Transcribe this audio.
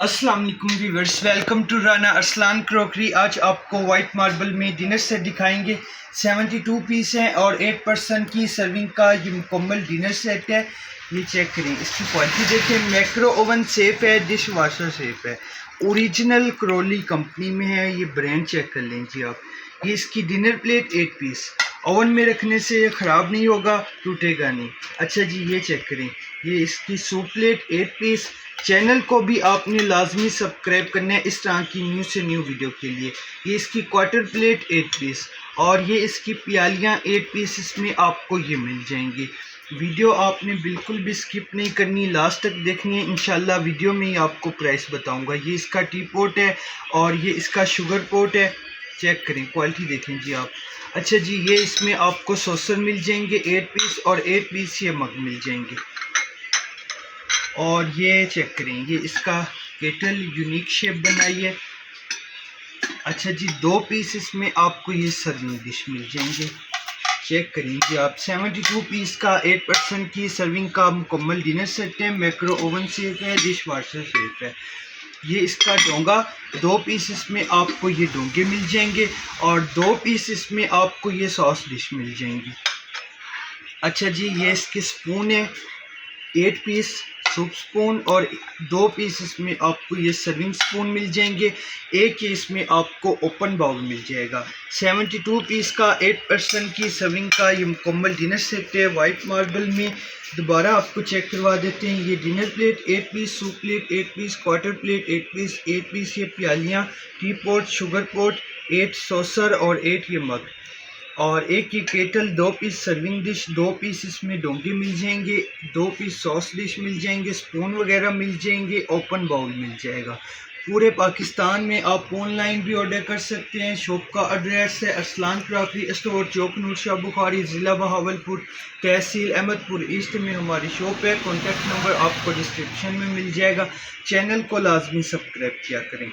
अस्सलाम वालेकुम viewers, welcome to Rana Arsalan crockery. आज आपको वाइट मार्बल में डिनर सेट दिखाएंगे। 72 पीस हैं और 8 पर्सन की सर्विंग का ये मुकम्मल डिनर सेट है। ये चेक करें, इसकी क्वालिटी देखें। मैक्रो ओवन सेफ है, डिश वाशर सेफ है, ओरिजिनल क्रोली कंपनी में है। ये ब्रांड चेक कर लें जी आप। ये इसकी डिनर प्लेट 8 पीस, ओवन में रखने से ख़राब नहीं होगा, टूटेगा नहीं। अच्छा जी, ये चेक करें, ये इसकी सूप प्लेट 8 पीस। चैनल को भी आपने लाजमी सब्सक्राइब करना है इस तरह की न्यू से न्यू वीडियो के लिए। ये इसकी क्वार्टर प्लेट 8 पीस और ये इसकी प्यालियाँ 8 पीस इसमें आपको ये मिल जाएंगी। वीडियो आपने बिल्कुल भी स्किप नहीं करनी, लास्ट तक देखनी है। इंशाल्लाह वीडियो में ही आपको प्राइस बताऊंगा। ये इसका टी पोट है और ये इसका शुगर पोट है। चेक करें, क्वालिटी देखें जी आप। अच्छा जी, ये इसमें आपको सॉसर मिल जाएंगे 8 पीस और 8 पीस ये मग मिल जाएंगे। और ये चेक करें, ये इसका केटल यूनिक शेप बनाई है। अच्छा जी, 2 पीस इसमें आपको ये सर्विंग डिश मिल जाएंगे। चेक करें जी आप, 72 पीस का 8 पर्सन की सर्विंग का मुकम्मल डिनर सेट है। मैक्रो ओवन सेफ है, डिश वाशर सेफ है। ये इसका डोंगा 2 पीस इसमें आपको ये डोंगे मिल जाएंगे और 2 पीस इसमें आपको ये सॉस डिश मिल जाएंगी। अच्छा जी, ये इसके स्पून है 8 पीस सूप स्पून और 2 पीस इसमें आपको ये सर्विंग स्पून मिल जाएंगे। एक ही इसमें आपको ओपन बाउल मिल जाएगा। 72 पीस का 8 पर्सन की सर्विंग का ये मुकम्मल डिनर सेट है वाइट मार्बल में। दोबारा आपको चेक करवा देते हैं। ये dinner plate 8 piece, soup plate 8 piece, quarter plate 8 piece ये प्यालियाँ, teapot, sugar pot 8 saucer और 8 ये मग और एक ये kettle 2 piece serving dish, 2 piece इसमें डोंगे मिल जाएंगे, 2 पीस सॉस डिश मिल जाएंगे, स्पून वगैरह मिल जाएंगे, ओपन बाउल मिल जाएगा। पूरे पाकिस्तान में आप ऑनलाइन भी ऑर्डर कर सकते हैं। शॉप का एड्रेस है अरसलान क्रॉकरी स्टोर, चौक नूर शाह बुखारी, ज़िला बहावलपुर, तहसील अहमदपुर ईस्ट में हमारी शॉप है। कॉन्टैक्ट नंबर आपको डिस्क्रिप्शन में मिल जाएगा। चैनल को लाजमी सब्सक्राइब किया करें।